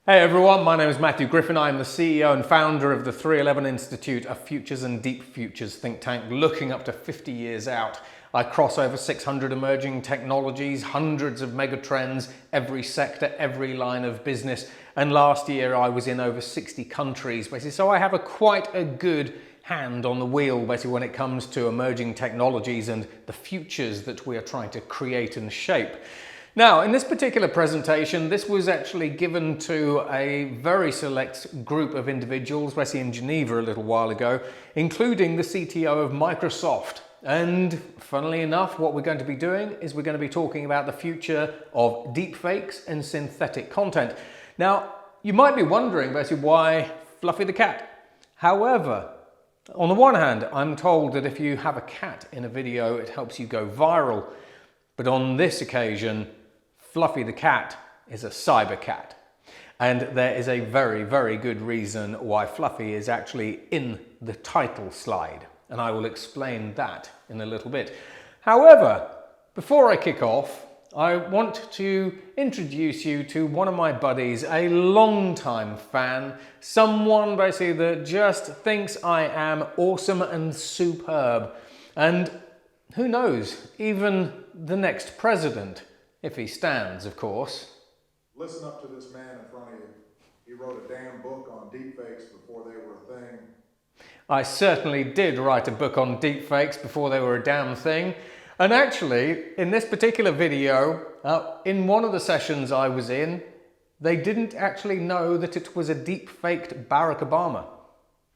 Hey everyone, my name is Matthew Griffin. I'm the CEO and founder of the 311 Institute, a futures and deep futures think tank looking up to 50 years out. I cross over 600 emerging technologies, hundreds of megatrends, every sector, every line of business. And last year I was in over 60 countries, basically. So I have quite a good hand on the wheel, basically, when it comes to emerging technologies and the futures that we are trying to create and shape. Now, in this particular presentation, this was actually given to a very select group of individuals, basically in Geneva a little while ago, including the CTO of Microsoft. And funnily enough, what we're going to be doing is we're going to be talking about the future of deepfakes and synthetic content. Now, you might be wondering basically why Fluffy the cat. However, on the one hand, I'm told that if you have a cat in a video, it helps you go viral. But on this occasion, Fluffy the cat is a cyber cat. And there is a very, very good reason why Fluffy is actually in the title slide. And I will explain that in a little bit. However, before I kick off, I want to introduce you to one of my buddies, a long-time fan, someone basically that just thinks I am awesome and superb. And who knows, even the next president. If he stands, of course. Listen up to this man in front of you. He wrote a damn book on deepfakes before they were a thing. I certainly did write a book on deepfakes before they were a damn thing. And actually, in this particular video, in one of the sessions I was in, they didn't actually know that it was a deepfaked Barack Obama.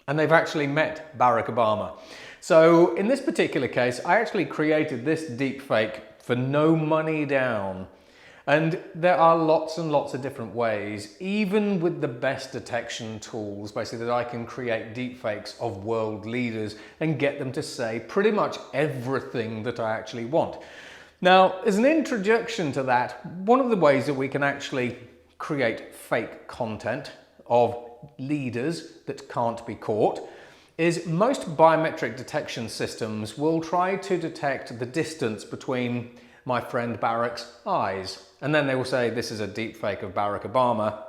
And they've actually met Barack Obama. So in this particular case, I actually created this deepfake for no money down. And there are lots and lots of different ways, even with the best detection tools, basically, that I can create deepfakes of world leaders and get them to say pretty much everything that I actually want. Now, as an introduction to that, one of the ways that we can actually create fake content of leaders that can't be caught is most biometric detection systems will try to detect the distance between my friend Barack's eyes. And then they will say, this is a deepfake of Barack Obama,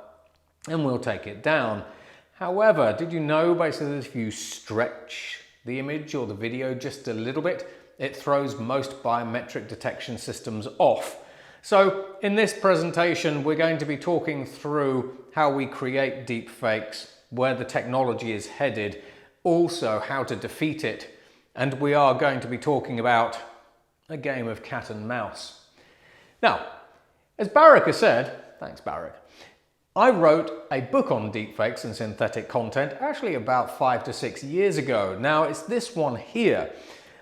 and we'll take it down. However, did you know basically that if you stretch the image or the video just a little bit, it throws most biometric detection systems off? So in this presentation, we're going to be talking through how we create deepfakes, where the technology is headed, also how to defeat it, and we are going to be talking about a game of cat and mouse. Now, as Barack has said, thanks Barack, I wrote a book on deepfakes and synthetic content actually about 5 to 6 years ago. Now it's this one here,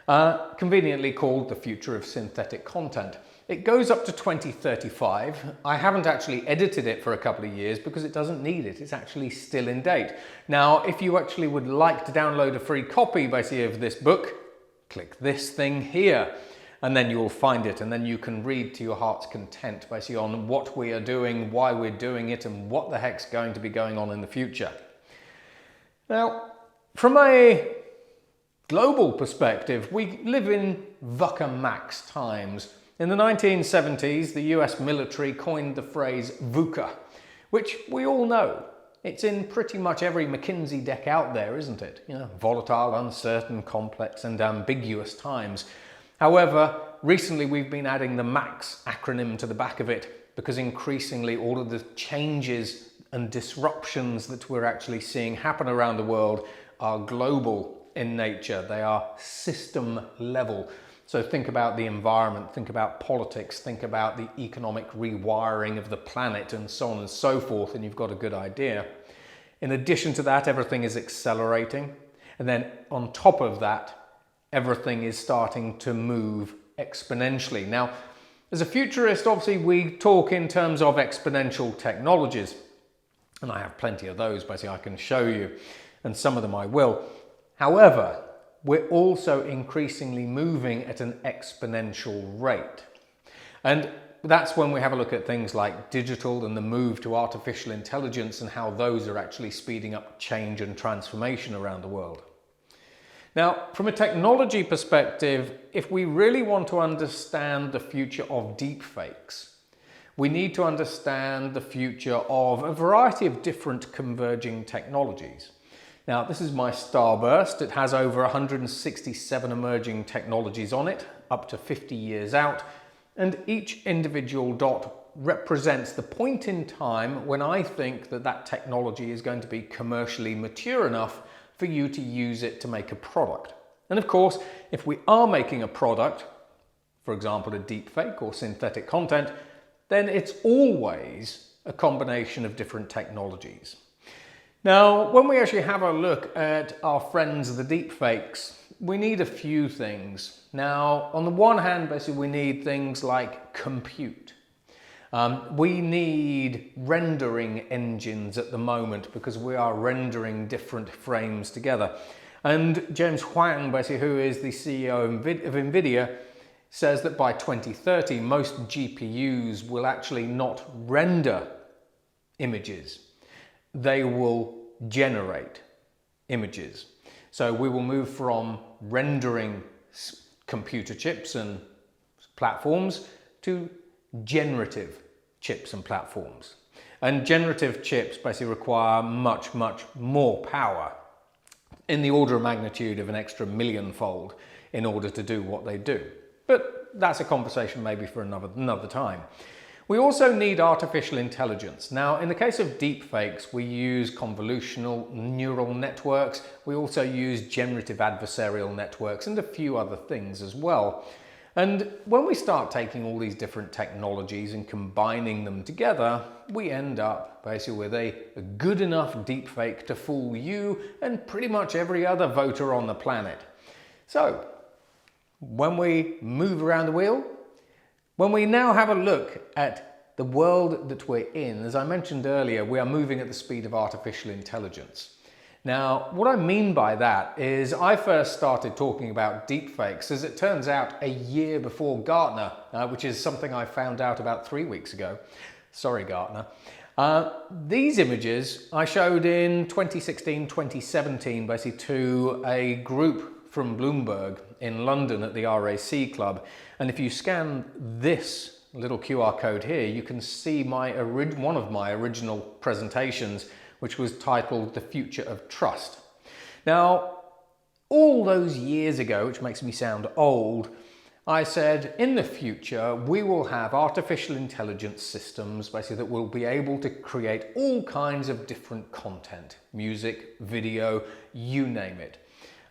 conveniently called The Future of Synthetic Content. It goes up to 2035. I haven't actually edited it for a couple of years because it doesn't need it. It's actually still in date. Now, if you actually would like to download a free copy basically of this book, click this thing here and then you will find it, and then you can read to your heart's content basically on what we are doing, why we're doing it, and what the heck's going to be going on in the future. Now, from a global perspective, we live in VUCA Max times. In the 1970s, the US military coined the phrase VUCA, which we all know. It's in pretty much every McKinsey deck out there, isn't it? You know, volatile, uncertain, complex, and ambiguous times. However, recently we've been adding the MAX acronym to the back of it because increasingly all of the changes and disruptions that we're actually seeing happen around the world are global in nature. They are system level. So think about the environment, think about politics, think about the economic rewiring of the planet and so on and so forth, and you've got a good idea. In addition to that, everything is accelerating. And then on top of that, everything is starting to move exponentially. Now, as a futurist, obviously we talk in terms of exponential technologies, and I have plenty of those, basically I can show you, and some of them I will. However, we're also increasingly moving at an exponential rate. And that's when we have a look at things like digital and the move to artificial intelligence and how those are actually speeding up change and transformation around the world. Now, from a technology perspective, if we really want to understand the future of deepfakes, We need to understand the future of a variety of different converging technologies. Now, this is my starburst. It has over 167 emerging technologies on it, up to 50 years out, and each individual dot represents the point in time when I think that that technology is going to be commercially mature enough for you to use it to make a product. And of course, if we are making a product, for example, a deepfake or synthetic content, then it's always a combination of different technologies. Now, when we actually have a look at our friends, the deepfakes, we need a few things. Now, on the one hand, basically, we need things like compute. We need rendering engines at the moment because we are rendering different frames together. And James Huang, basically, who is the CEO of NVIDIA, says that by 2030, most GPUs will actually not render images. They will generate images. So we will move from rendering computer chips and platforms to generative chips and platforms. And generative chips basically require much, much more power, in the order of magnitude of an extra millionfold, in order to do what they do. But that's a conversation maybe for another time. We also need artificial intelligence. Now, in the case of deepfakes, we use convolutional neural networks. We also use generative adversarial networks and a few other things as well. And when we start taking all these different technologies and combining them together, we end up basically with a good enough deepfake to fool you and pretty much every other voter on the planet. So, when we move around the wheel, when we now have a look at the world that we're in, as I mentioned earlier, we are moving at the speed of artificial intelligence. Now, what I mean by that is I first started talking about deepfakes, as it turns out, a year before Gartner, which is something I found out about 3 weeks ago. Sorry, Gartner. These images I showed in 2016, 2017, basically to a group from Bloomberg in London at the RAC Club. And if you scan this little QR code here, you can see one of my original presentations, which was titled The Future of Trust. Now, all those years ago, which makes me sound old, I said, in the future, we will have artificial intelligence systems, basically, that will be able to create all kinds of different content, music, video, you name it.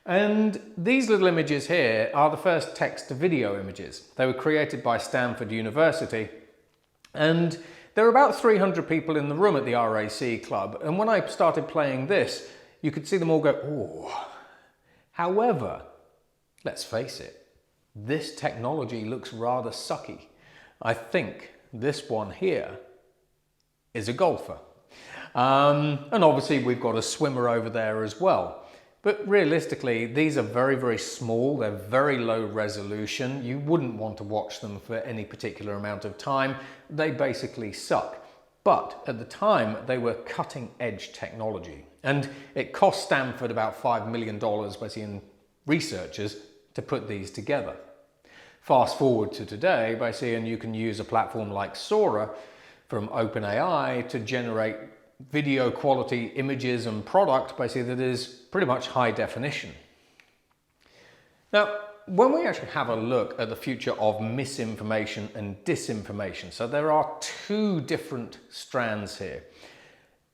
And these little images here are the first text-to-video images. They were created by Stanford University, and there were about 300 people in the room at the RAC Club, and when I started playing this, you could see them all go, oh. However, let's face it, this technology looks rather sucky. I think this one here is a golfer. And obviously we've got a swimmer over there as well. But realistically, these are very, very small. They're very low resolution. You wouldn't want to watch them for any particular amount of time. They basically suck. But at the time, they were cutting edge technology. And it cost Stanford about $5 million, basically, in researchers to put these together. Fast forward to today, basically, and you can use a platform like Sora from OpenAI to generate video quality images and product, basically, that is pretty much high definition. Now, when we actually have a look at the future of misinformation and disinformation, so there are two different strands here.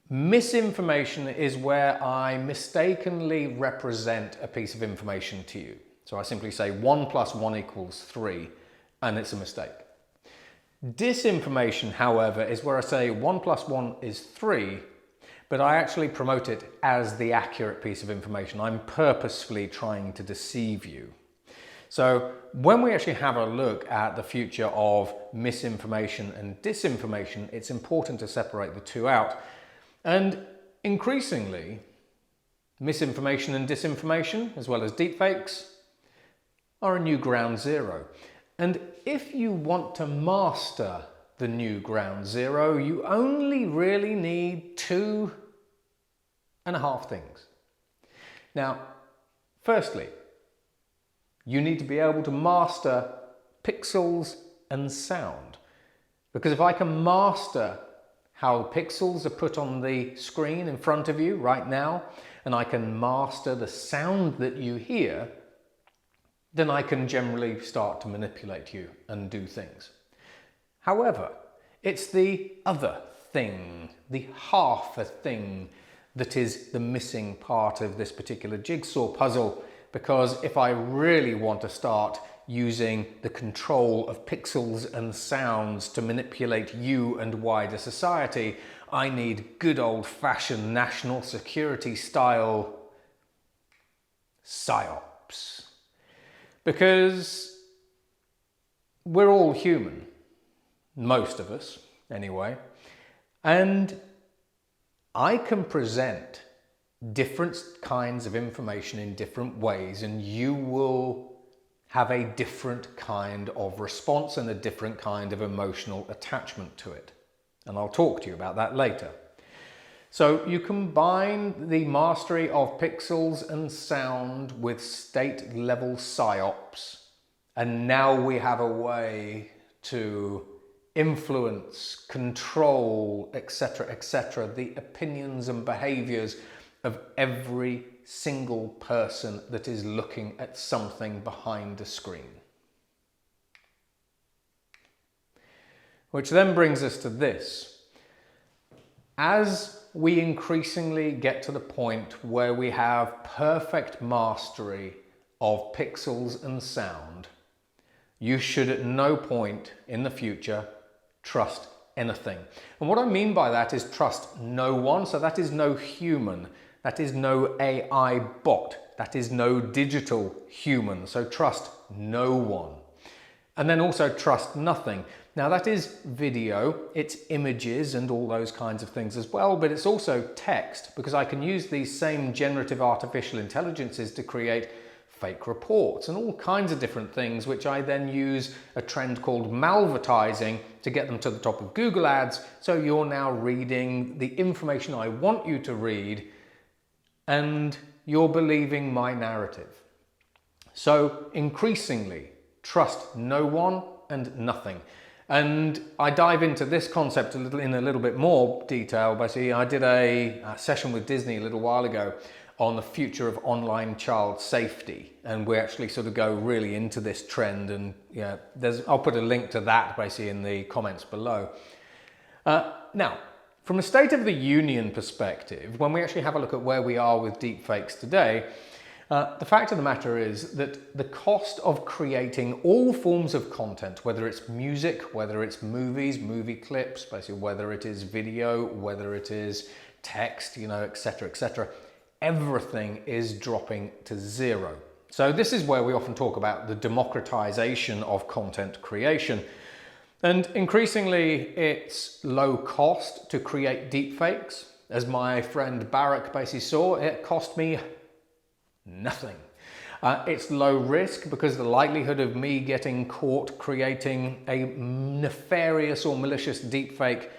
Misinformation is where I mistakenly represent a piece of information to you. So I simply say 1 + 1 = 3, and it's a mistake. Disinformation, however, is where I say 1 + 1 = 3, but I actually promote it as the accurate piece of information. I'm purposefully trying to deceive you. So when we actually have a look at the future of misinformation and disinformation, it's important to separate the two out. And increasingly, misinformation and disinformation, as well as deepfakes, are a new ground zero. And if you want to master the new ground zero, you only really need 2.5 things. Now, firstly, you need to be able to master pixels and sound. Because if I can master how pixels are put on the screen in front of you right now, and I can master the sound that you hear, then I can generally start to manipulate you and do things. However, it's the other thing, the half a thing, that is the missing part of this particular jigsaw puzzle, because if I really want to start using the control of pixels and sounds to manipulate you and wider society, I need good old-fashioned national security style Psyops. Because we're all human, most of us anyway, and I can present different kinds of information in different ways, and you will have a different kind of response and a different kind of emotional attachment to it. And I'll talk to you about that later. So you combine the mastery of pixels and sound with state-level psyops, and now we have a way to influence, control, etc., the opinions and behaviors of every single person that is looking at something behind a screen. Which then brings us to this. As we increasingly get to the point where we have perfect mastery of pixels and sound, you should at no point in the future trust anything. And what I mean by that is trust no one. So that is no human. That is no AI bot. That is no digital human. So trust no one. And then also trust nothing. Now that is video, it's images and all those kinds of things as well, but it's also text, because I can use these same generative artificial intelligences to create fake reports and all kinds of different things, which I then use a trend called malvertising to get them to the top of Google ads. So you're now reading the information I want you to read, and you're believing my narrative. So increasingly, trust no one and nothing. And I dive into this concept in a little bit more detail. Basically, I did a session with Disney a little while ago on the future of online child safety, and we actually sort of go really into this trend. And yeah, I'll put a link to that basically in the comments below. Now, from a State of the Union perspective, when we actually have a look at where we are with deepfakes today, the fact of the matter is that the cost of creating all forms of content, whether it's music, whether it's movies, movie clips, basically whether it is video, whether it is text, etc., everything is dropping to zero. So this is where we often talk about the democratization of content creation. And increasingly, it's low cost to create deepfakes. As my friend Barak basically saw, it cost me nothing. It's low risk because the likelihood of me getting caught creating a nefarious or malicious deepfake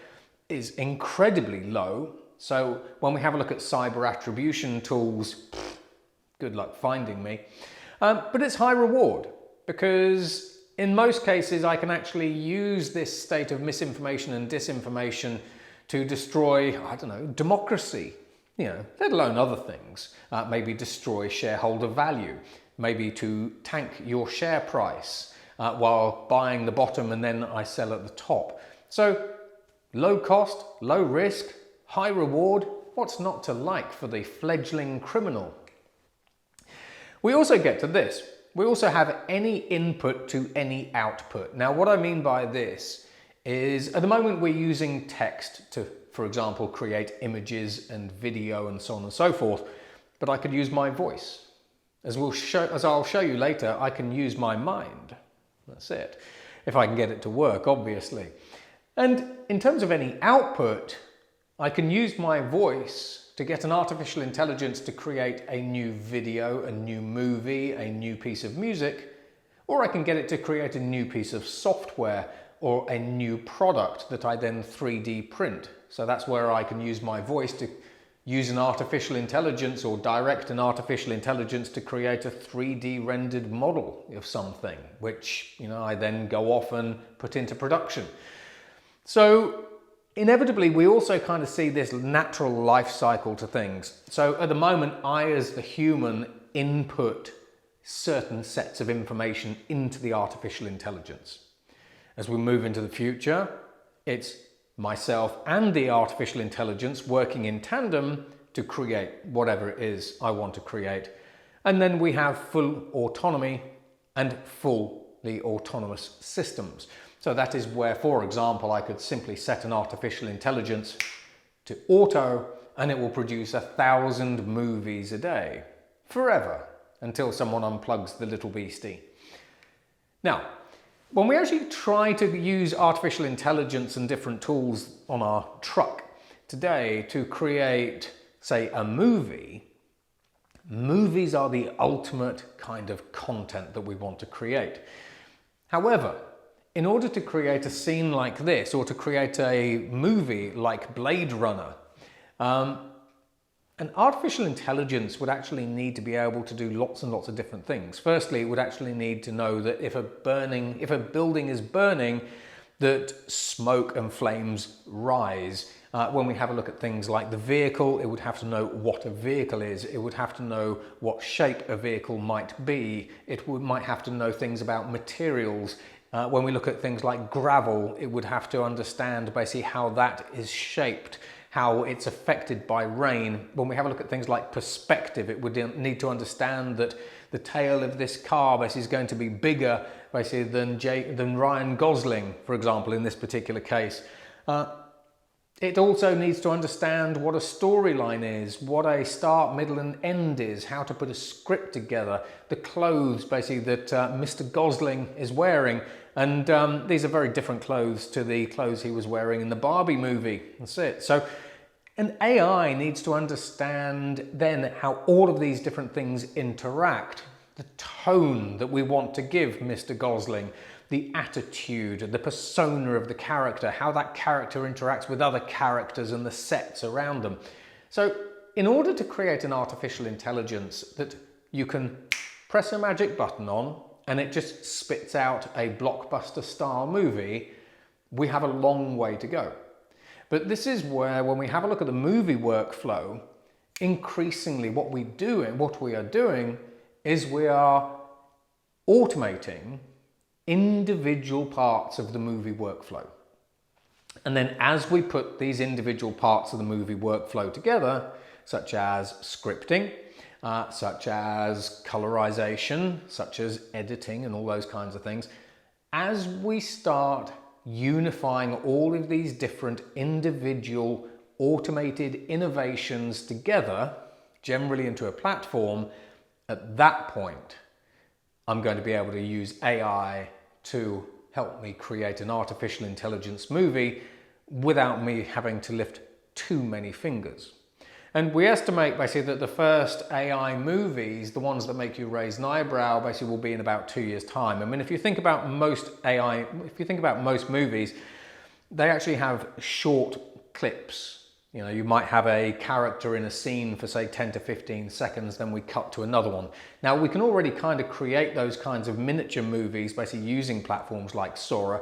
is incredibly low. So when we have a look at cyber attribution tools, good luck finding me. But it's high reward because in most cases, I can actually use this state of misinformation and disinformation to destroy, democracy, let alone other things. Maybe destroy shareholder value, maybe to tank your share price while buying the bottom and then I sell at the top. So low cost, low risk, high reward. What's not to like for the fledgling criminal? We also get to this. We also have any input to any output. Now, what I mean by this is at the moment we're using text to, for example, create images and video and so on and so forth, but I could use my voice. As I'll show you later, I can use my mind. That's it. If I can get it to work, obviously. And in terms of any output, I can use my voice to get an artificial intelligence to create a new video, a new movie, a new piece of music, or I can get it to create a new piece of software or a new product that I then 3D print. So that's where I can use my voice to use an artificial intelligence or direct an artificial intelligence to create a 3D rendered model of something, which I then go off and put into production. So inevitably, we also kind of see this natural life cycle to things. So at the moment, I as the human input certain sets of information into the artificial intelligence. As we move into the future, it's myself and the artificial intelligence working in tandem to create whatever it is I want to create. And then we have full autonomy and fully autonomous systems. So that is where, for example, I could simply set an artificial intelligence to auto and it will produce 1,000 movies a day, forever, until someone unplugs the little beastie. Now, when we actually try to use artificial intelligence and different tools on our truck today to create, say, a movie, movies are the ultimate kind of content that we want to create. However, in order to create a scene like this, or to create a movie like Blade Runner, an artificial intelligence would actually need to be able to do lots and lots of different things. Firstly, it would actually need to know that if a building is burning, that smoke and flames rise. When we have a look at things like the vehicle, it would have to know what a vehicle is. It would have to know what shape a vehicle might be. Might have to know things about materials. When we look at things like gravel, it would have to understand basically how that is shaped, how it's affected by rain. When we have a look at things like perspective, it would need to understand that the tail of this car basically is going to be bigger basically than Ryan Gosling, for example, in this particular case. It also needs to understand what a storyline is, what a start, middle and end is, how to put a script together, the clothes basically that Mr. Gosling is wearing. And these are very different clothes to the clothes he was wearing in the Barbie movie. That's it. So an AI needs to understand then how all of these different things interact, the tone that we want to give Mr. Gosling, the attitude, the persona of the character, how that character interacts with other characters and the sets around them. So in order to create an artificial intelligence that you can press a magic button on and it just spits out a blockbuster style movie, we have a long way to go. But this is where, when we have a look at the movie workflow, increasingly what we are doing is we are automating individual parts of the movie workflow. And then as we put these individual parts of the movie workflow together, such as scripting, such as colorization, such as editing and all those kinds of things, as we start unifying all of these different individual automated innovations together, generally into a platform, at that point, I'm going to be able to use AI to help me create an artificial intelligence movie without me having to lift too many fingers. And we estimate basically that the first AI movies, the ones that make you raise an eyebrow, basically will be in about 2 years' time. I mean, if you think about most movies, they actually have short clips. You know, you might have a character in a scene for say 10 to 15 seconds, then we cut to another one. Now we can already kind of create those kinds of miniature movies basically using platforms like Sora.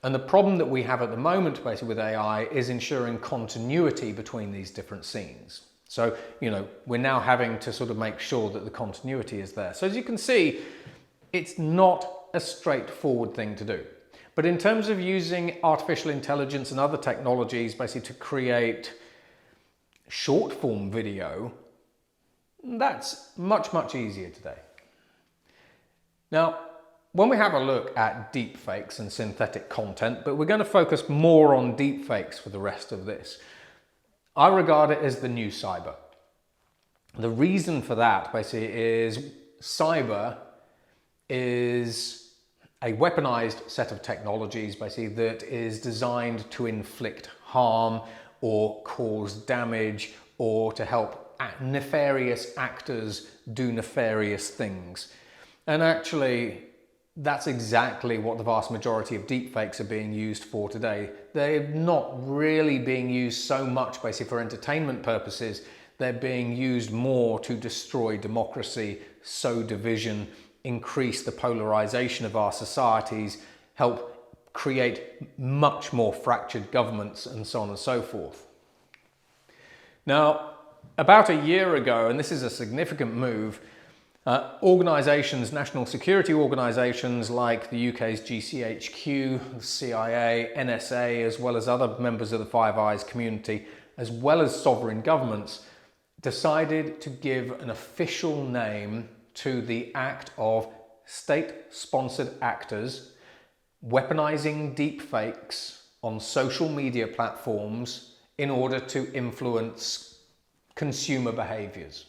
And the problem that we have at the moment basically with AI is ensuring continuity between these different scenes. So, you know, we're now having to sort of make sure that the continuity is there. So as you can see, it's not a straightforward thing to do. But in terms of using artificial intelligence and other technologies basically to create short form video, that's much, much easier today. Now, when we have a look at deepfakes and synthetic content, but we're going to focus more on deepfakes for the rest of this, I regard it as the new cyber. The reason for that basically is cyber is a weaponized set of technologies basically that is designed to inflict harm or cause damage or to help nefarious actors do nefarious things. And actually, that's exactly what the vast majority of deepfakes are being used for today. They're not really being used so much basically for entertainment purposes. They're being used more to destroy democracy, sow division, increase the polarization of our societies, help create much more fractured governments and so on and so forth. Now, about a year ago, and this is a significant move, organisations, national security organisations like the UK's GCHQ, the CIA, NSA, as well as other members of the Five Eyes community, as well as sovereign governments, decided to give an official name to the act of state-sponsored actors weaponizing deepfakes on social media platforms in order to influence consumer behaviours.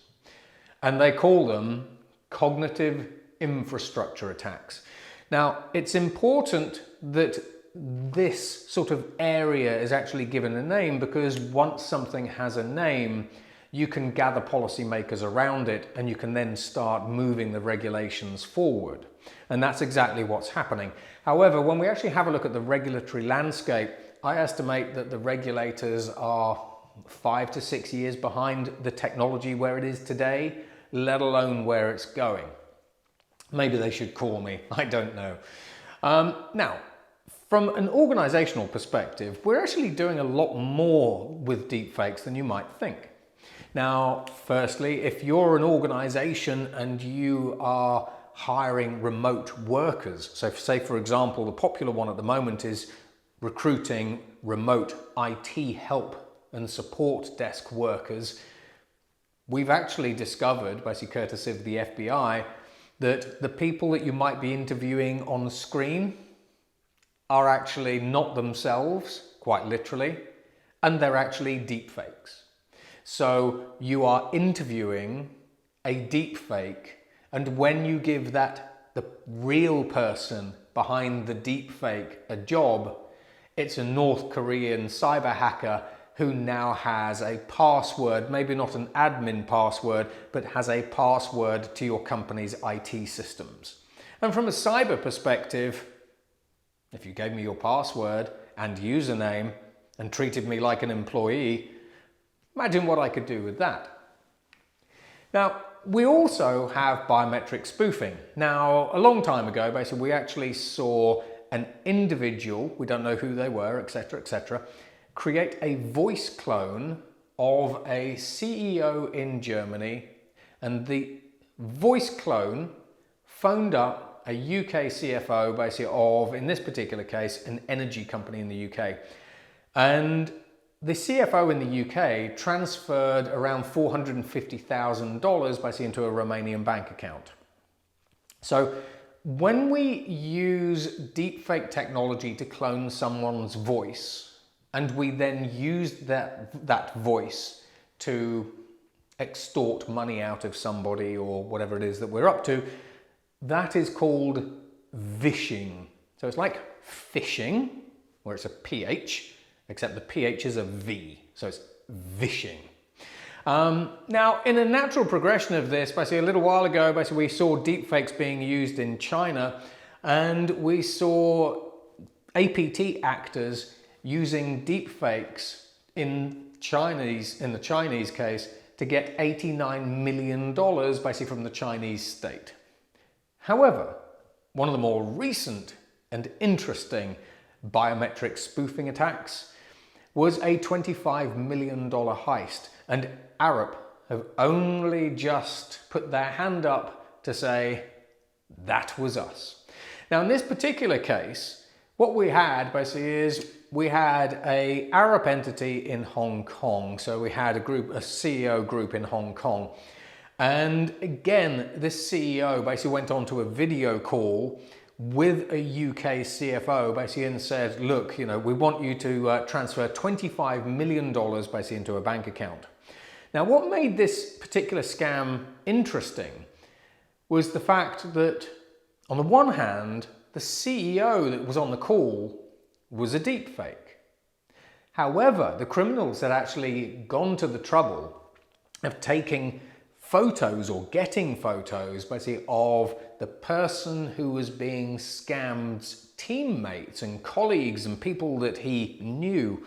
And they call them cognitive infrastructure attacks. Now, it's important that this sort of area is actually given a name, because once something has a name, you can gather policymakers around it and you can then start moving the regulations forward. And that's exactly what's happening. However, when we actually have a look at the regulatory landscape, I estimate that the regulators are 5 to 6 years behind the technology where it is today, let alone where it's going. Maybe they should call me, I don't know. Now, from an organizational perspective, we're actually doing a lot more with deepfakes than you might think. Now, firstly, if you're an organization and you are hiring remote workers, so say for example, the popular one at the moment is recruiting remote IT help and support desk workers, we've actually discovered, basically courtesy of the FBI, that the people that you might be interviewing on screen are actually not themselves, quite literally, and they're actually deepfakes. So you are interviewing a deepfake, and when you give the real person behind the deepfake a job, it's a North Korean cyber hacker who now has a password, maybe not an admin password, but has a password to your company's IT systems. And from a cyber perspective, if you gave me your password and username and treated me like an employee, imagine what I could do with that. Now, we also have biometric spoofing. Now, a long time ago, basically, we actually saw an individual, we don't know who they were, etc., create a voice clone of a CEO in Germany, and the voice clone phoned up a UK CFO, basically, of, in this particular case, an energy company in the UK. And the CFO in the UK transferred around $450,000 basically into a Romanian bank account. So when we use deepfake technology to clone someone's voice, and we then use that voice to extort money out of somebody or whatever it is that we're up to, that is called vishing. So it's like phishing, where it's a PH, except the PH is a V, so it's vishing. Now, in a natural progression of this, basically a little while ago, basically we saw deepfakes being used in China, and we saw APT actors using deepfakes in the Chinese case to get $89 million basically from the Chinese state. However, one of the more recent and interesting biometric spoofing attacks was a $25 million heist, and Arup have only just put their hand up to say, that was us. Now, in this particular case, what we had basically is we had a Arup entity in Hong Kong. So we had a CEO group in Hong Kong. And again, this CEO basically went on to a video call with a UK CFO basically and said, look, we want you to transfer $25 million basically into a bank account. Now, what made this particular scam interesting was the fact that, on the one hand, the CEO that was on the call was a deepfake. However, the criminals had actually gone to the trouble of taking photos or getting photos basically of the person who was being scammed, teammates and colleagues and people that he knew,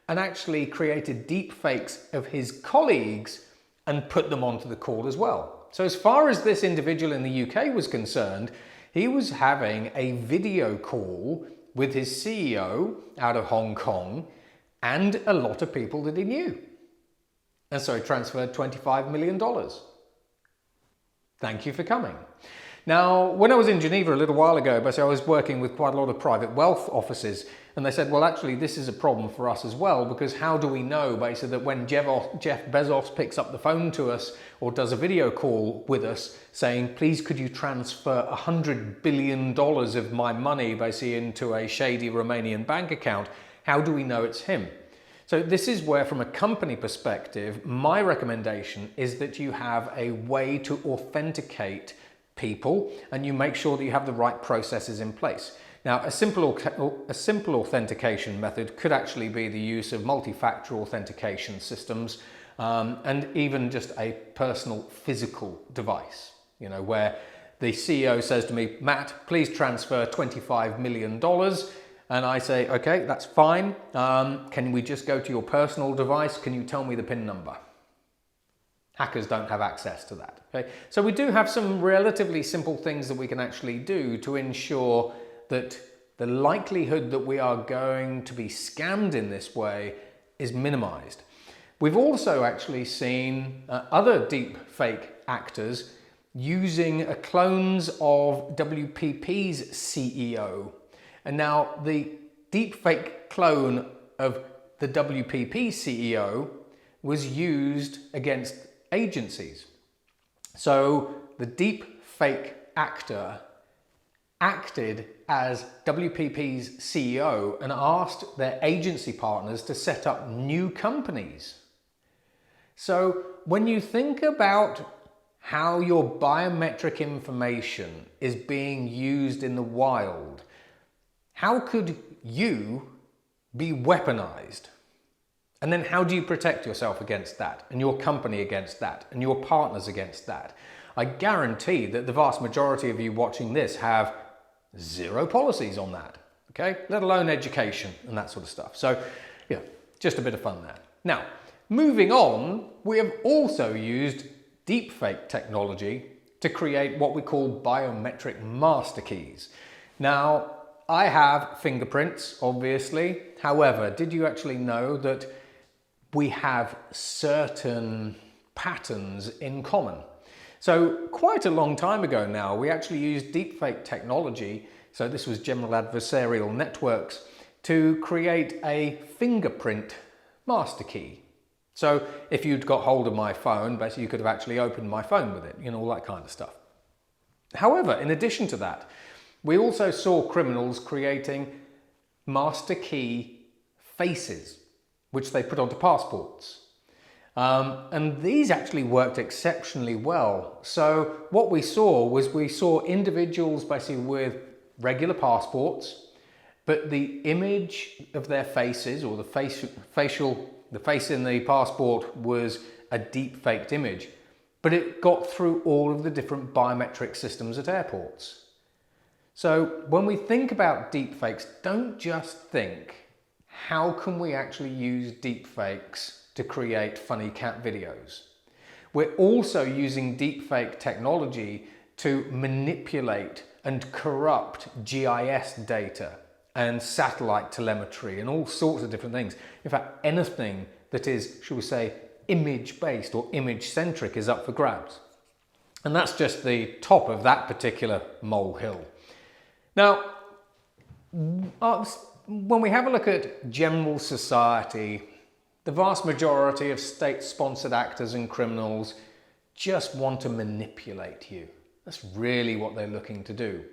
and actually created deepfakes of his colleagues and put them onto the call as well. So as far as this individual in the UK was concerned, he was having a video call with his CEO out of Hong Kong and a lot of people that he knew. And so he transferred $25 million. Thank you for coming. Now, when I was in Geneva a little while ago, I was working with quite a lot of private wealth offices, and they said, well, actually, this is a problem for us as well, because how do we know, basically, that when Jeff Bezos picks up the phone to us or does a video call with us saying, please, could you transfer $100 billion of my money, basically, into a shady Romanian bank account, how do we know it's him? So this is where, from a company perspective, my recommendation is that you have a way to authenticate people and you make sure that you have the right processes in place. Now, a simple authentication method could actually be the use of multi-factor authentication systems and even just a personal physical device, you know, where the CEO says to me, Matt, please transfer $25 million. And I say, okay, that's fine. Can we just go to your personal device? Can you tell me the PIN number? Hackers don't have access to that. Okay? So we do have some relatively simple things that we can actually do to ensure that the likelihood that we are going to be scammed in this way is minimized. We've also actually seen other deepfake actors using clones of WPP's CEO. And now the deepfake clone of the WPP CEO was used against agencies. So the deepfake actor acted as WPP's CEO and asked their agency partners to set up new companies. So when you think about how your biometric information is being used in the wild, how could you be weaponized? And then how do you protect yourself against that, and your company against that, and your partners against that? I guarantee that the vast majority of you watching this have zero policies on that, okay? Let alone education and that sort of stuff. So, yeah, just a bit of fun there. Now, moving on, we have also used deepfake technology to create what we call biometric master keys. Now, I have fingerprints, obviously. However, did you actually know that we have certain patterns in common? So quite a long time ago now, we actually used deepfake technology, so this was general adversarial networks, to create a fingerprint master key. So if you'd got hold of my phone, basically you could have actually opened my phone with it, you know, all that kind of stuff. However, in addition to that, we also saw criminals creating master key faces, which they put onto passports. And these actually worked exceptionally well. So what we saw individuals basically with regular passports, but the image of their faces, or the face in the passport was a deep faked image, but it got through all of the different biometric systems at airports. So when we think about deepfakes, don't just think, how can we actually use deepfakes to create funny cat videos? We're also using deepfake technology to manipulate and corrupt GIS data and satellite telemetry and all sorts of different things. In fact, anything that is, shall we say, image-based or image-centric is up for grabs. And that's just the top of that particular molehill. Now, when we have a look at general society, the vast majority of state-sponsored actors and criminals just want to manipulate you. That's really what they're looking to do.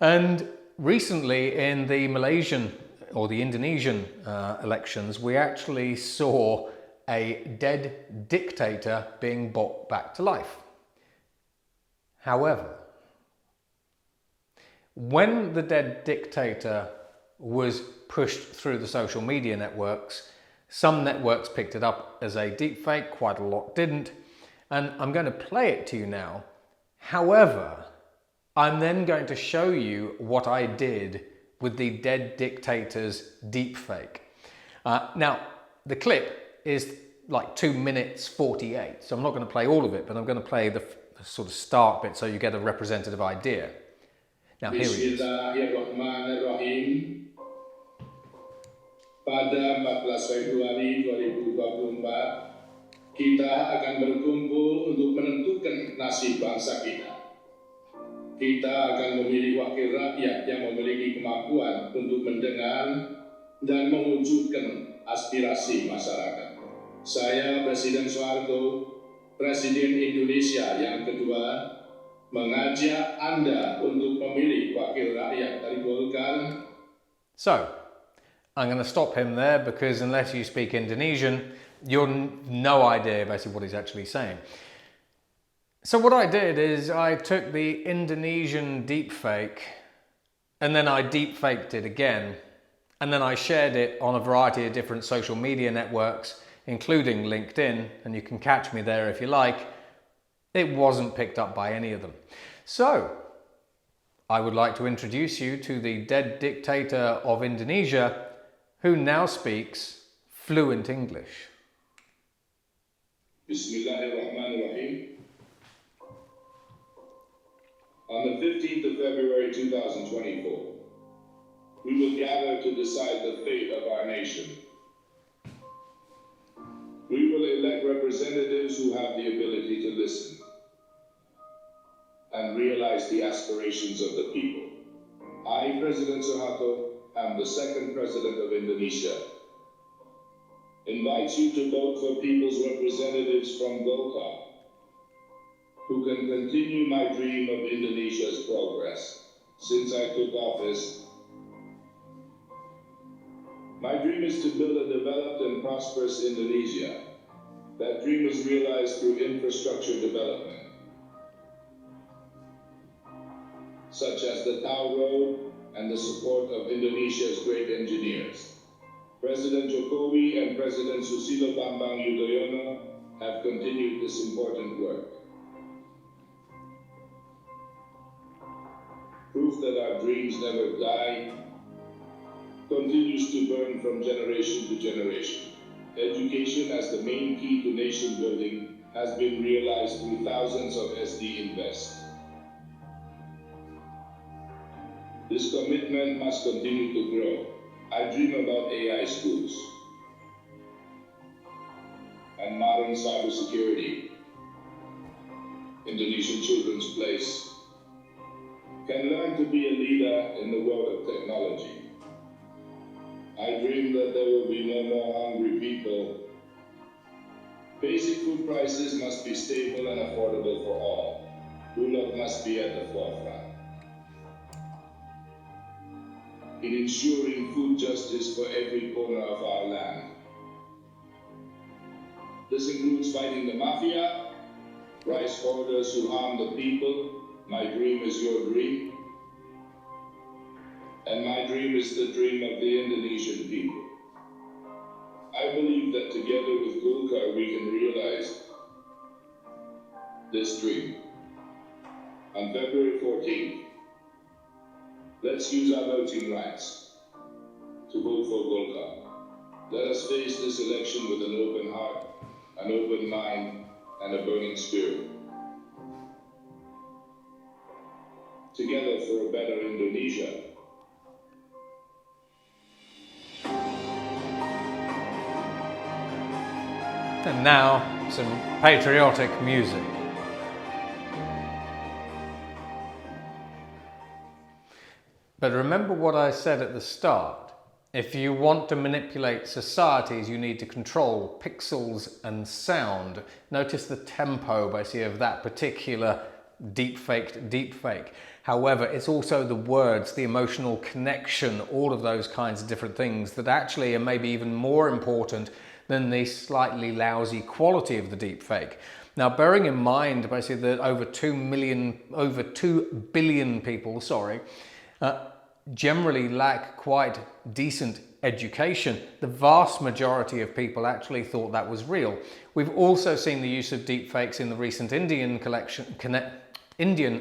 And recently in the Malaysian or the Indonesian elections, we actually saw a dead dictator being brought back to life. However, when the dead dictator was pushed through the social media networks, some networks picked it up as a deepfake, quite a lot didn't, and I'm going to play it to you now. However, I'm then going to show you what I did with the dead dictator's deepfake. Now, the clip is like 2 minutes 48, so I'm not going to play all of it, but I'm going to play the sort of start bit so you get a representative idea. Now here he is. Bismillahirrahmanirrahim. Pada 14 Februari 2024, kita akan berkumpul untuk menentukan nasib bangsa kita. Kita akan memilih wakil rakyat yang memiliki kemampuan untuk mendengar dan mewujudkan aspirasi masyarakat. Saya, Presiden Soeharto, Presiden Indonesia yang kedua, mengajak Anda untuk memilih wakil rakyat dari Golkar. So, I'm going to stop him there because unless you speak Indonesian, you're no idea basically what he's actually saying. So what I did is I took the Indonesian deepfake and then I deepfaked it again. And then I shared it on a variety of different social media networks, including LinkedIn, and you can catch me there if you like. It wasn't picked up by any of them. So, I would like to introduce you to the dead dictator of Indonesia, who now speaks fluent English. Bismillahirrahmanirrahim. On the 15th of February 2024, we will gather to decide the fate of our nation. We will elect representatives who have the ability to listen and realize the aspirations of the people. I, President Suharto, am the second president of Indonesia. Invite you to vote for people's representatives from Golkar, who can continue my dream of Indonesia's progress. Since I took office, my dream is to build a developed and prosperous Indonesia. That dream is realized through infrastructure development, such as the Tower Road and the support of Indonesia's great engineers. President Jokowi and President Susilo Bambang Yudhoyono have continued this important work. Proof that our dreams never die continues to burn from generation to generation. Education as the main key to nation building has been realized through thousands of SD Invest. This commitment must continue to grow. I dream about AI schools and modern cybersecurity. Indonesian children's place can learn to be a leader in the world of technology. I dream that there will be no more hungry people. Basic food prices must be stable and affordable for all. Rule of law must be at the forefront in ensuring food justice for every corner of our land. This includes fighting the mafia, rice hoarders who harm the people. My dream is your dream, and my dream is the dream of the Indonesian people. I believe that together with Golkar we can realize this dream. On February 14th, let's use our voting rights to vote for Golkar. Let us face this election with an open heart, an open mind, and a burning spirit. Together for a better Indonesia. And now, some patriotic music. But remember what I said at the start. If you want to manipulate societies, you need to control pixels and sound. Notice the tempo, basically, of that particular deepfake. However, it's also the words, the emotional connection, all of those kinds of different things that actually are maybe even more important than the slightly lousy quality of the deepfake. Now, bearing in mind basically that over 2 billion people, generally lack quite decent education, the vast majority of people actually thought that was real. We've also seen the use of deepfakes in the recent Indian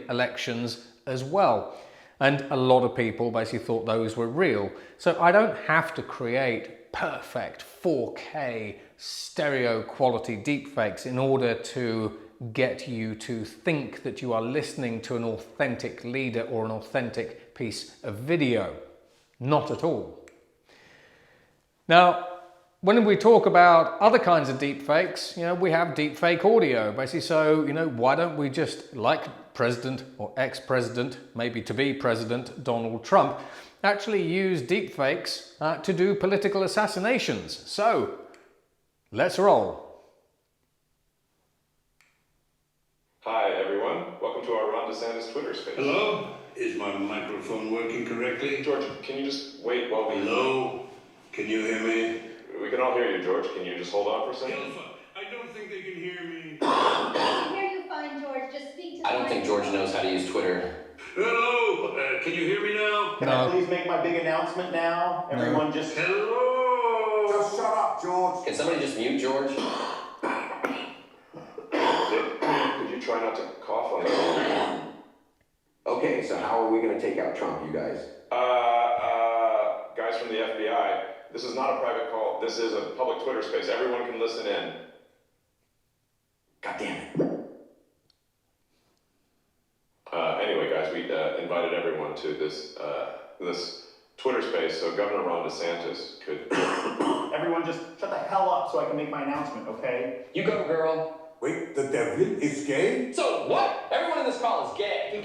elections as well. And a lot of people basically thought those were real. So I don't have to create perfect 4K stereo quality deepfakes in order to get you to think that you are listening to an authentic leader or an authentic piece of video. Not at all. Now, when we talk about other kinds of deepfakes, we have deepfake audio, basically. So, why don't we just, like President or ex-president, maybe to be President Donald Trump, actually use deepfakes to do political assassinations? So, let's roll. Hi everyone, welcome to our Ron DeSantis Twitter space. Hello? Is my microphone working correctly? George, can you just wait while we... Hello? Can you hear me? We can all hear you, George. Can you just hold on for a second? Alpha, I don't think they can hear me. I can hear you fine, George. Just speak to the I don't think George knows how to use Twitter. Hello? Can you hear me now? Can I please make my big announcement now? Everyone just... Hello? Just shut up, George. Can somebody just mute George? Dick, could you try not to cough on the... Okay, so how are we going to take out Trump, you guys? Guys from the FBI, this is not a private call. This is a public Twitter space. Everyone can listen in. God damn it. Anyway, guys, we invited everyone to this Twitter space so Governor Ron DeSantis could... Everyone just shut the hell up so I can make my announcement, okay? You go, girl. Wait, the devil is gay? So what? Everyone in this call is gay.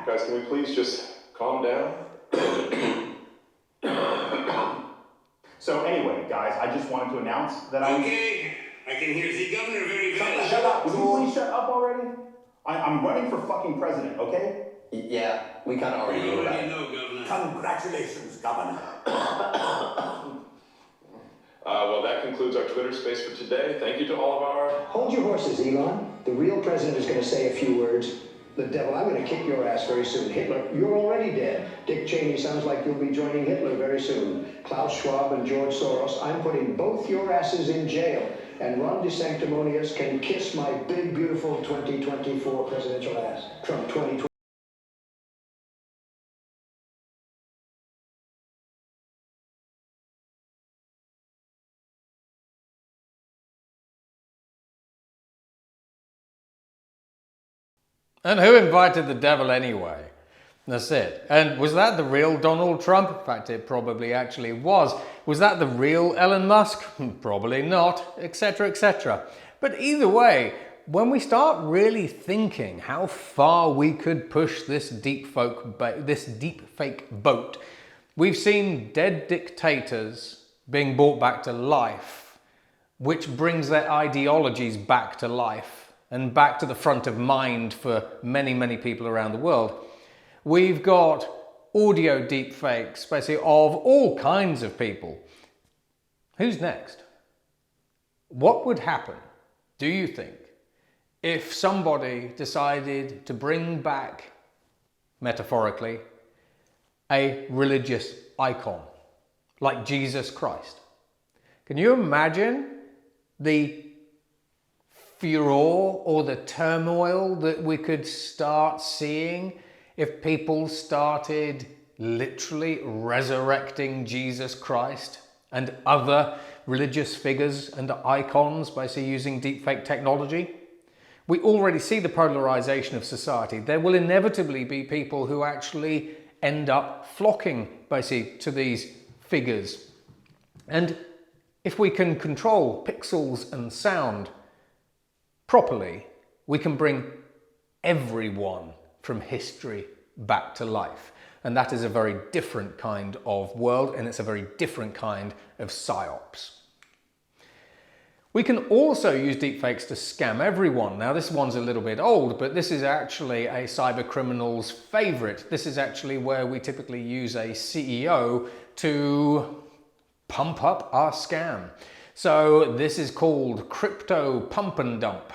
Guys, can we please just calm down? So anyway, guys, I just wanted to announce that Okay, I can hear the governor very well. Shut up! Would you please shut up already? I'm running for fucking president, okay? Yeah, we kind of already You knew about already it. know, Governor. Congratulations, Governor. Well, that concludes our Twitter space for today. Thank you to all of our... Hold your horses, Elon. The real president is going to say a few words. The devil, I'm going to kick your ass very soon. Hitler, you're already dead. Dick Cheney sounds like you'll be joining Hitler very soon. Klaus Schwab and George Soros, I'm putting both your asses in jail. And Ron DeSanctimonious can kiss my big, beautiful 2024 presidential ass. Trump 2020. And who invited the devil anyway? That's it. And was that the real Donald Trump? In fact, it probably actually was. Was that the real Elon Musk? Probably not, etc., etc. But either way, when we start really thinking how far we could push this deepfake boat, we've seen dead dictators being brought back to life, which brings their ideologies back to life and back to the front of mind for many, many people around the world. We've got audio deepfakes, basically, of all kinds of people. Who's next? What would happen, do you think, if somebody decided to bring back, metaphorically, a religious icon, like Jesus Christ? Can you imagine the furor or the turmoil that we could start seeing if people started literally resurrecting Jesus Christ and other religious figures and icons by using deepfake technology? We already see the polarization of society. There will inevitably be people who actually end up flocking basically to these figures. And if we can control pixels and sound properly, we can bring everyone from history back to life. And that is a very different kind of world, and it's a very different kind of psyops. We can also use deepfakes to scam everyone. Now, this one's a little bit old, but this is actually a cyber criminal's favorite. This is actually where we typically use a CEO to pump up our scam. So this is called crypto pump and dump.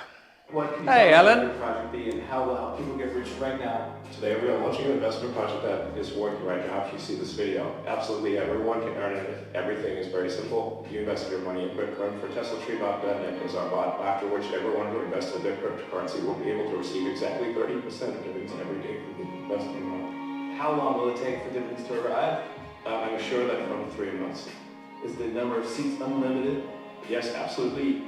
Hey, Ellen. Project be and how will help people get rich right now? Today we are launching an investment project that is working right now. If you see this video, absolutely everyone can earn it. Everything is very simple. You invested your money in Bitcoin for TeslaTree.net is our bot, after which everyone who invested in their cryptocurrency will be able to receive exactly 30% of dividends every day from the investing amount. How long will it take for dividends to arrive? I'm sure that from 3 months. Is the number of seats unlimited? Yes, absolutely.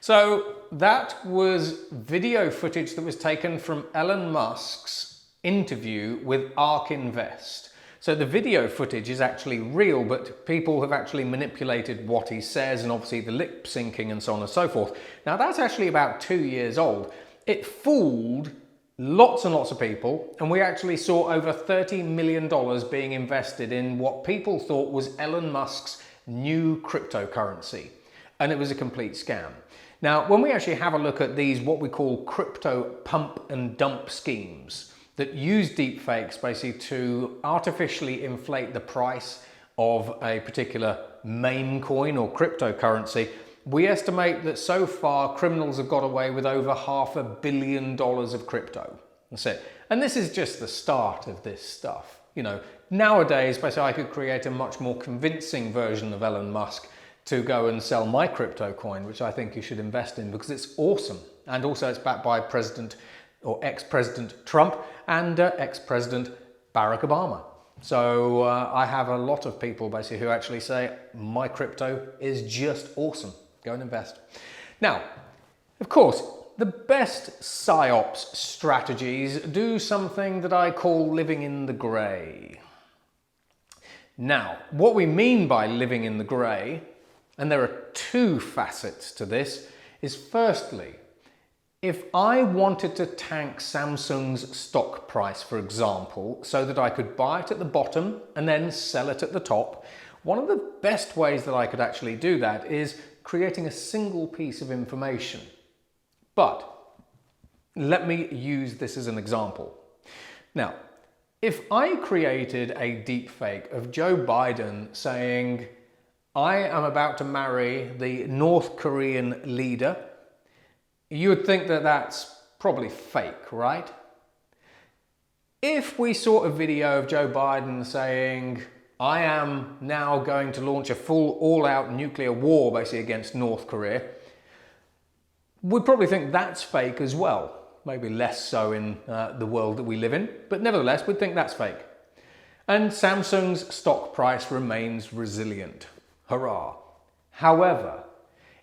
So that was video footage that was taken from Elon Musk's interview with ARK Invest. So the video footage is actually real, but people have actually manipulated what he says, and obviously the lip syncing and so on and so forth. Now that's actually about 2 years old. It fooled lots and lots of people, and we actually saw over $30 million being invested in what people thought was Elon Musk's new cryptocurrency. And it was a complete scam. Now, when we actually have a look at these, what we call crypto pump and dump schemes that use deepfakes basically to artificially inflate the price of a particular meme coin or cryptocurrency, we estimate that so far criminals have got away with over $500 million of crypto. That's it. And this is just the start of this stuff. You know, nowadays, basically I could create a much more convincing version of Elon Musk to go and sell my crypto coin, which I think you should invest in because it's awesome. And also it's backed by President or ex-President Trump and ex-President Barack Obama. So I have a lot of people basically who actually say my crypto is just awesome. Go and invest. Now, of course, the best Psyops strategies do something that I call living in the grey. Now, what we mean by living in the grey, and there are two facets to this, is firstly, if I wanted to tank Samsung's stock price, for example, so that I could buy it at the bottom and then sell it at the top, one of the best ways that I could actually do that is creating a single piece of information. But let me use this as an example. Now, if I created a deepfake of Joe Biden saying, I am about to marry the North Korean leader, you would think that that's probably fake, right? If we saw a video of Joe Biden saying, I am now going to launch a full all-out nuclear war basically against North Korea, we'd probably think that's fake as well. Maybe less so in the world that we live in, but nevertheless, we'd think that's fake. And Samsung's stock price remains resilient. Hurrah. However,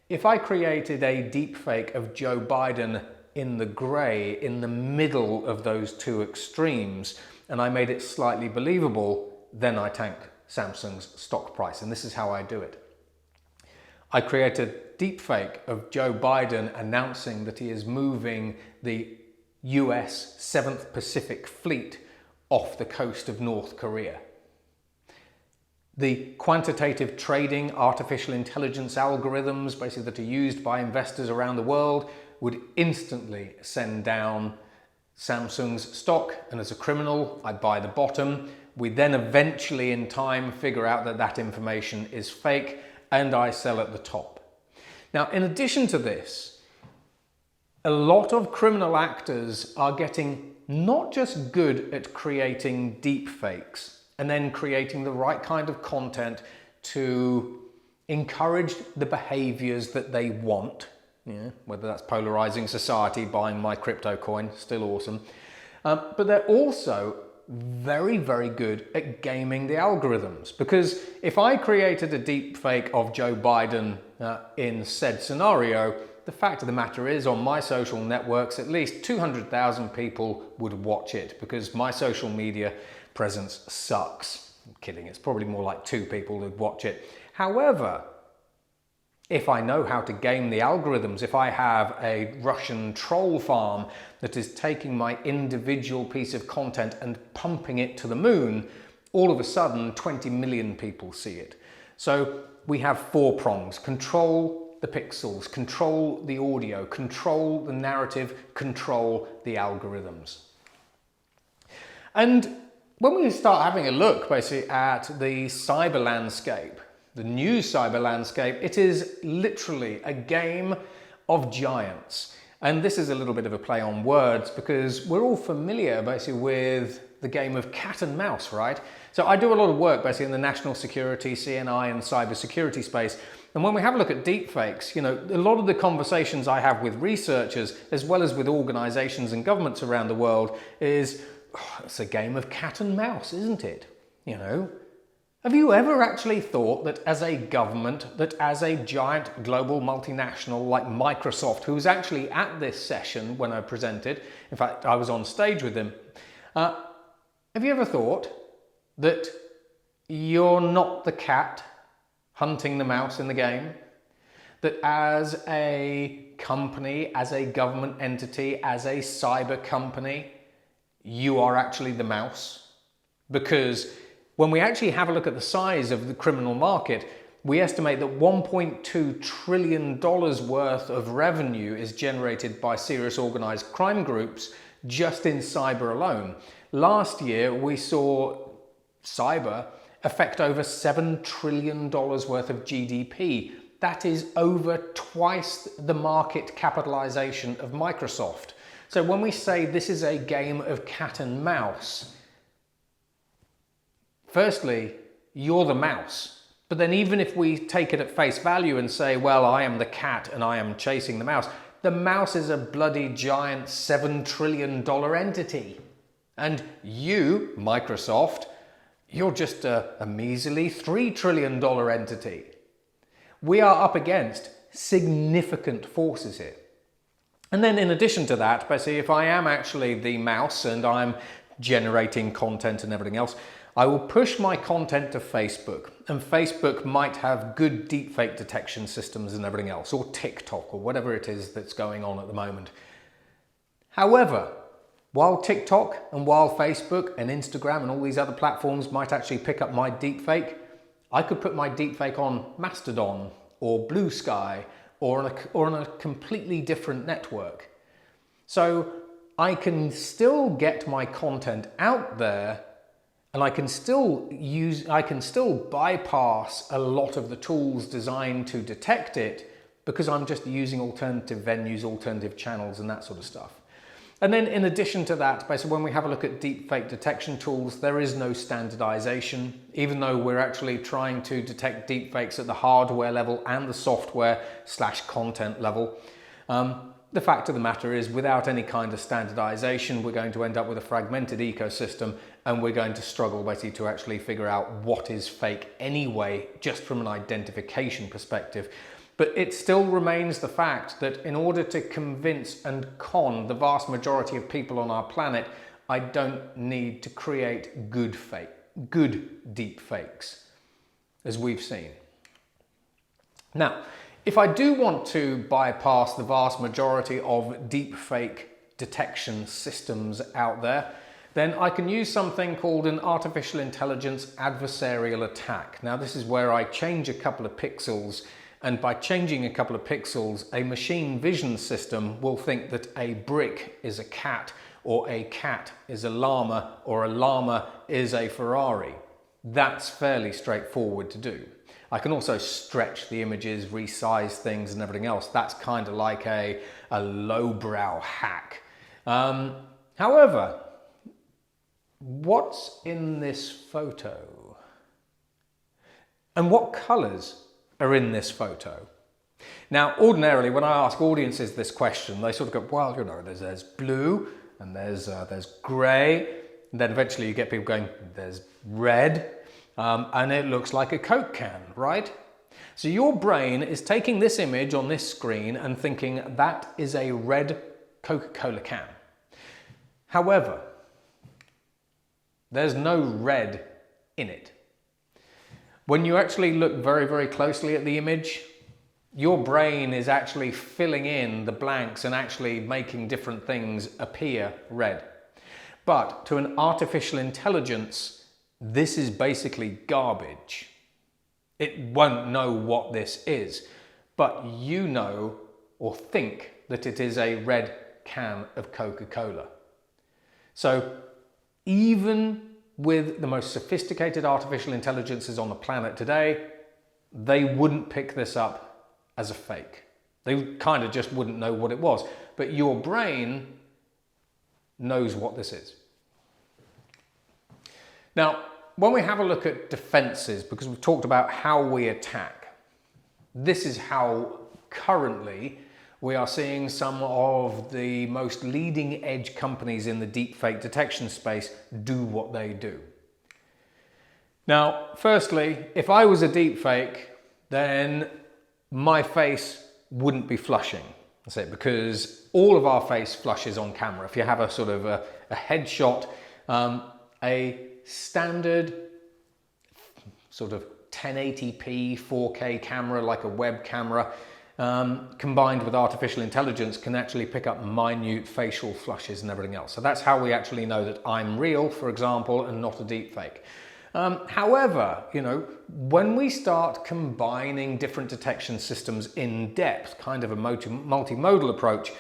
if I created a deepfake of Joe Biden in the grey, in the middle of those two extremes, and I made it slightly believable, then I tank Samsung's stock price. And this is how I do it. I create a deepfake of Joe Biden announcing that he is moving the US 7th Pacific Fleet off the coast of North Korea. The quantitative trading artificial intelligence algorithms basically that are used by investors around the world would instantly send down Samsung's stock, and as a criminal I buy the bottom. We then eventually in time figure out that that information is fake and I sell at the top. Now, in addition to this, a lot of criminal actors are getting not just good at creating deepfakes and then creating the right kind of content to encourage the behaviors that they want, whether that's polarizing society, buying my crypto coin, still awesome, but they're also very, very good at gaming the algorithms. Because if I created a deep fake of Joe Biden in said scenario, the fact of the matter is on my social networks, at least 200,000 people would watch it because my social media presence sucks. I'm kidding, it's probably more like 2 people who'd watch it. However, if I know how to game the algorithms, if I have a Russian troll farm that is taking my individual piece of content and pumping it to the moon, all of a sudden 20 million people see it. So we have 4 prongs: control the pixels, control the audio, control the narrative, control the algorithms. And when we start having a look basically at the cyber landscape, the new cyber landscape, it is literally a game of giants. And this is a little bit of a play on words because we're all familiar basically with the game of cat and mouse, right? So I do a lot of work basically in the national security, CNI and cyber security space. And when we have a look at deepfakes, a lot of the conversations I have with researchers as well as with organizations and governments around the world is, it's a game of cat and mouse, isn't it? You know? Have you ever actually thought that as a government, that as a giant global multinational like Microsoft, who was actually at this session when I presented, in fact, I was on stage with him, have you ever thought that you're not the cat hunting the mouse in the game? That as a company, as a government entity, as a cyber company, you are actually the mouse? Because when we actually have a look at the size of the criminal market, we estimate that $1.2 trillion worth of revenue is generated by serious organized crime groups just in cyber alone. Last year, we saw cyber affect over $7 trillion worth of GDP. That is over twice the market capitalization of Microsoft. So when we say this is a game of cat and mouse, firstly, you're the mouse. But then even if we take it at face value and say, well, I am the cat and I am chasing the mouse is a bloody giant $7 trillion entity. And you, Microsoft, you're just a measly $3 trillion entity. We are up against significant forces here. And then in addition to that, basically, if I am actually the mouse and I'm generating content and everything else, I will push my content to Facebook, and Facebook might have good deepfake detection systems and everything else, or TikTok, or whatever it is that's going on at the moment. However, while TikTok and while Facebook and Instagram and all these other platforms might actually pick up my deepfake, I could put my deepfake on Mastodon or Blue Sky or on a completely different network. So I can still get my content out there, and I can still bypass a lot of the tools designed to detect it because I'm just using alternative venues, alternative channels and that sort of stuff. And then in addition to that, basically when we have a look at deepfake detection tools, there is no standardization, even though we're actually trying to detect deepfakes at the hardware level and the software/content level. The fact of the matter is, without any kind of standardization, we're going to end up with a fragmented ecosystem, and we're going to struggle basically to actually figure out what is fake anyway, just from an identification perspective. But it still remains the fact that in order to convince and con the vast majority of people on our planet, I don't need to create good deep fakes, as we've seen. Now, if I do want to bypass the vast majority of deepfake detection systems out there, then I can use something called an artificial intelligence adversarial attack. Now, this is where I change a couple of pixels, and by changing a couple of pixels, a machine vision system will think that a brick is a cat, or a cat is a llama, or a llama is a Ferrari. That's fairly straightforward to do. I can also stretch the images, resize things and everything else. That's kind of like a lowbrow hack. However, what's in this photo? And what colors are in this photo? Now, ordinarily, when I ask audiences this question, they sort of go, well, you know, there's blue, and there's grey, and then eventually you get people going, there's red, and it looks like a Coke can, right? So your brain is taking this image on this screen and thinking that is a red Coca-Cola can. However, there's no red in it. When you actually look very, very closely at the image, your brain is actually filling in the blanks and actually making different things appear red. But to an artificial intelligence, this is basically garbage. It won't know what this is, but you know or think that it is a red can of Coca-Cola. So even with the most sophisticated artificial intelligences on the planet today, they wouldn't pick this up as a fake. They kind of just wouldn't know what it was. But your brain knows what this is. Now, when we have a look at defenses, because we've talked about how we attack, this is how currently We are seeing some of the most leading edge companies in the deepfake detection space do what they do. Now, firstly, if I was a deepfake, then my face wouldn't be flushing. That's it, because all of our face flushes on camera. If you have a sort of a headshot, a standard sort of 1080p 4K camera, like a web camera, combined with artificial intelligence, can actually pick up minute facial flushes and everything else. So that's how we actually know that I'm real, for example, and not a deepfake. However, you know, when we start combining different detection systems in depth, kind of a multimodal approach,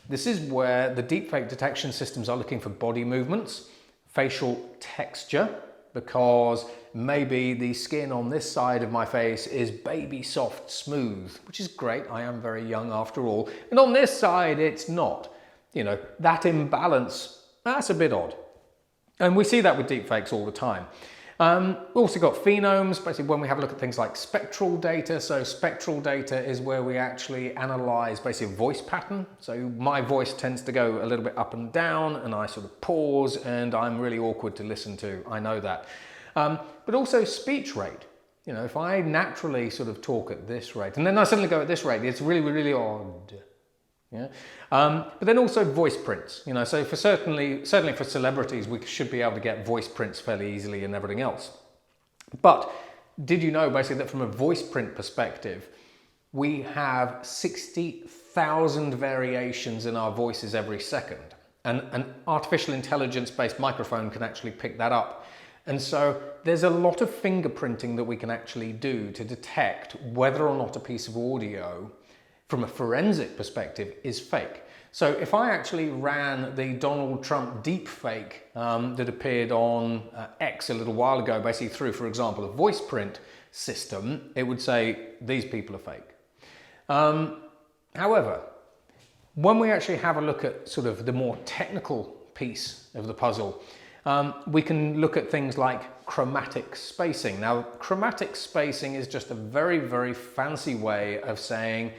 this is where the deepfake detection systems are looking for body movements, facial texture, because maybe the skin on this side of my face is baby soft smooth, which is great. I am very young after all. And on this side, it's not. You know, that imbalance, that's a bit odd. And we see that with deepfakes all the time. We've also got phenomes, basically when we have a look at things like spectral data. So spectral data is where we actually analyze basically a voice pattern. So my voice tends to go a little bit up and down, and I sort of pause, and I'm really awkward to listen to. I know that. But also speech rate. You know, if I naturally sort of talk at this rate, and then I suddenly go at this rate, it's really, really odd. Yeah. But then also voice prints, you know, so for certainly for celebrities, we should be able to get voice prints fairly easily and everything else. But did you know basically that from a voice print perspective, we have 60,000 variations in our voices every second, and an artificial intelligence based microphone can actually pick that up. And so there's a lot of fingerprinting that we can actually do to detect whether or not a piece of audio from a forensic perspective is fake. So if I actually ran the Donald Trump deepfake that appeared on X a little while ago, basically through, for example, a voice print system, it would say these people are fake. However, when we actually have a look at sort of the more technical piece of the puzzle, we can look at things like chromatic spacing. Now, chromatic spacing is just a very, very fancy way of saying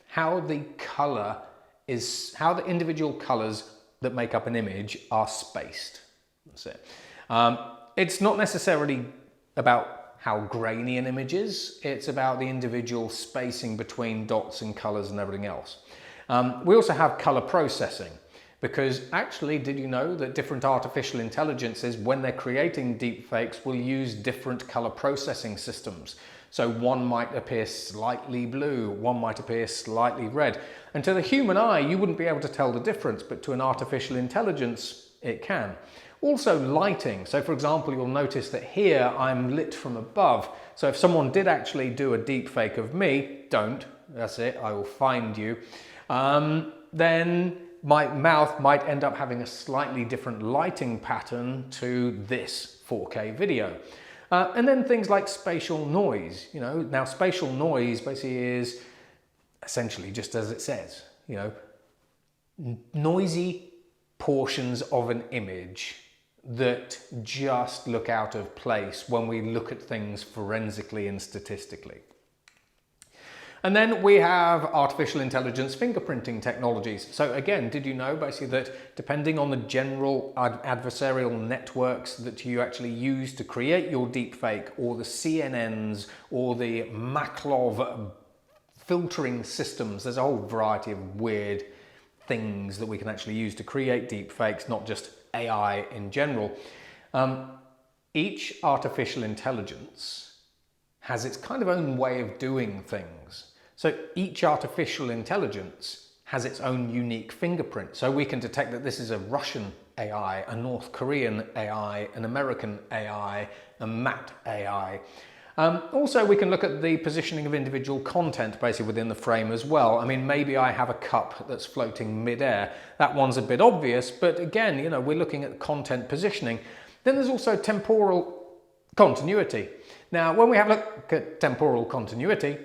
how the individual colors that make up an image are spaced. That's it. It's not necessarily about how grainy an image is, it's about the individual spacing between dots and colors and everything else. We also have color processing, because actually, did you know that different artificial intelligences, when they're creating deepfakes, will use different color processing systems. So one might appear slightly blue, one might appear slightly red. And to the human eye, you wouldn't be able to tell the difference, but to an artificial intelligence, it can. Also lighting. So for example, you'll notice that here I'm lit from above. So if someone did actually do a deepfake of me, don't, that's it, I will find you, then my mouth might end up having a slightly different lighting pattern to this 4K video. And then things like spatial noise, you know. Now spatial noise basically is essentially just as it says, you know, noisy portions of an image that just look out of place when we look at things forensically and statistically. And then we have artificial intelligence fingerprinting technologies. So again, did you know basically that depending on the general adversarial networks that you actually use to create your deepfake, or the CNNs or the Maklov filtering systems, there's a whole variety of weird things that we can actually use to create deepfakes, not just AI in general. Each artificial intelligence has its kind of own way of doing things. So each artificial intelligence has its own unique fingerprint. So we can detect that this is a Russian AI, a North Korean AI, an American AI, a Matt AI. Also, we can look at the positioning of individual content basically within the frame as well. I mean, maybe I have a cup that's floating mid-air. That one's a bit obvious, but again, you know, we're looking at content positioning. Then there's also temporal continuity. Now, when we have a look at temporal continuity,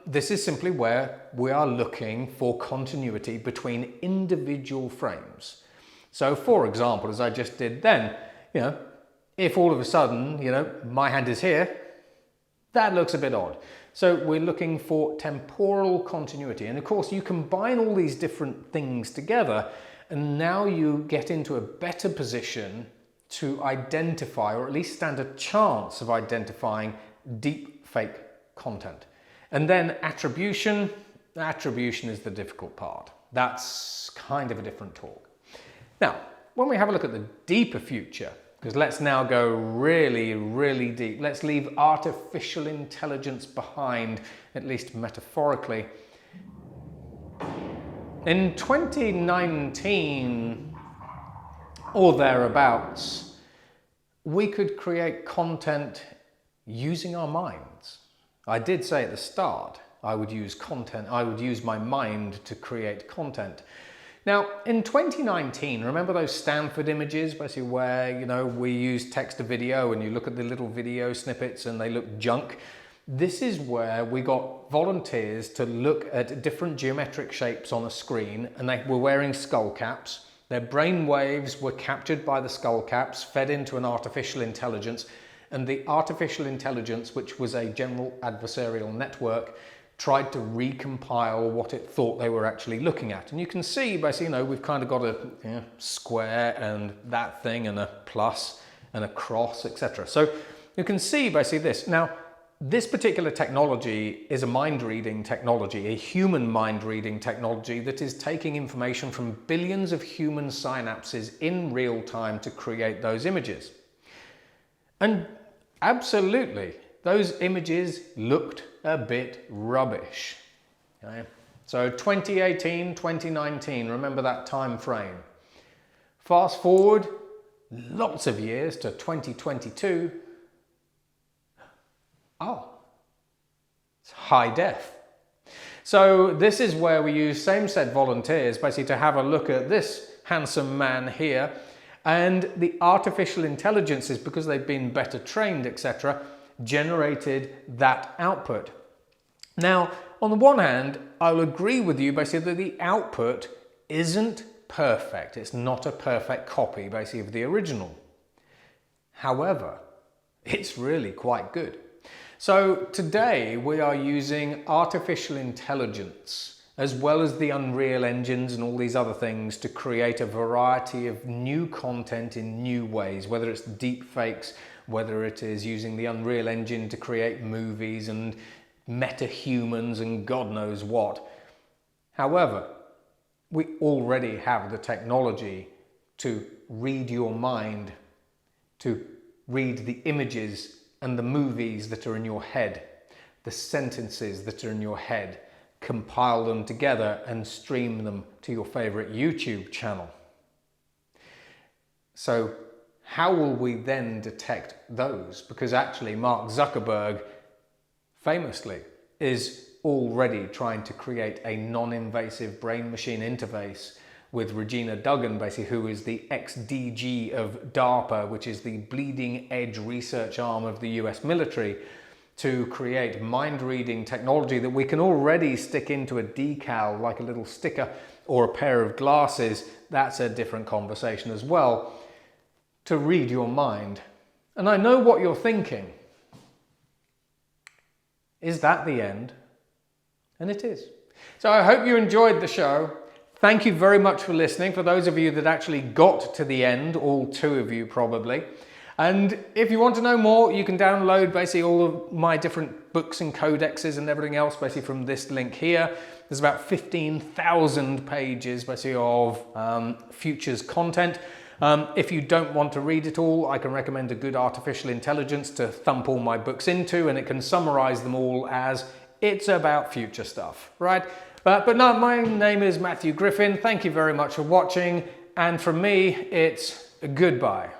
this is simply where we are looking for continuity between individual frames. So, for example, as I just did then, you know, if all of a sudden, you know, my hand is here, that looks a bit odd. So we're looking for temporal continuity. And of course, you combine all these different things together, and now you get into a better position to identify, or at least stand a chance of identifying, deep fake content. And then attribution. Attribution is the difficult part. That's kind of a different talk. Now, when we have a look at the deeper future, because let's now go really, really deep. Let's leave artificial intelligence behind, at least metaphorically. In 2019, or thereabouts, we could create content using our minds. I did say at the start, I would use my mind to create content. Now, in 2019, remember those Stanford images, basically where, you know, we use text to video and you look at the little video snippets and they look junk? This is where we got volunteers to look at different geometric shapes on a screen, and they were wearing skull caps. Their brain waves were captured by the skull caps, fed into an artificial intelligence, and the artificial intelligence, which was a general adversarial network, tried to recompile what it thought they were actually looking at. And you can see, basically, you know, we've kind of got a square and that thing and a plus and a cross, etc. So you can see basically this. Now, this particular technology is a mind-reading technology, a human mind-reading technology that is taking information from billions of human synapses in real time to create those images. And absolutely, those images looked a bit rubbish. Okay? So 2018, 2019, remember that time frame. Fast forward lots of years to 2022. Oh, it's high def. So this is where we use same set volunteers basically to have a look at this handsome man here, and the artificial intelligences, because they've been better trained, etc., generated that output. Now, on the one hand, I'll agree with you basically that the output isn't perfect. It's not a perfect copy basically of the original. However, it's really quite good. So today we are using artificial intelligence as well as the Unreal engines and all these other things to create a variety of new content in new ways, whether it's deep fakes, whether it is using the Unreal Engine to create movies and meta-humans and God knows what. However, we already have the technology to read your mind, to read the images and the movies that are in your head, the sentences that are in your head, compile them together and stream them to your favorite YouTube channel. So how will we then detect those? Because actually Mark Zuckerberg famously is already trying to create a non-invasive brain-machine interface with Regina Duggan, basically, who is the ex-DG of DARPA, which is the bleeding edge research arm of the US military, to create mind-reading technology that we can already stick into a decal, like a little sticker or a pair of glasses. That's a different conversation as well, to read your mind. And I know what you're thinking. Is that the end? And it is. So I hope you enjoyed the show. Thank you very much for listening. For those of you that actually got to the end, all two of you probably. And if you want to know more, you can download basically all of my different books and codexes and everything else basically from this link here. There's about 15,000 pages basically of futures content. If you don't want to read it all, I can recommend a good artificial intelligence to thump all my books into, and it can summarize them all as it's about future stuff, right? But no, my name is Matthew Griffin. Thank you very much for watching. And from me, it's goodbye.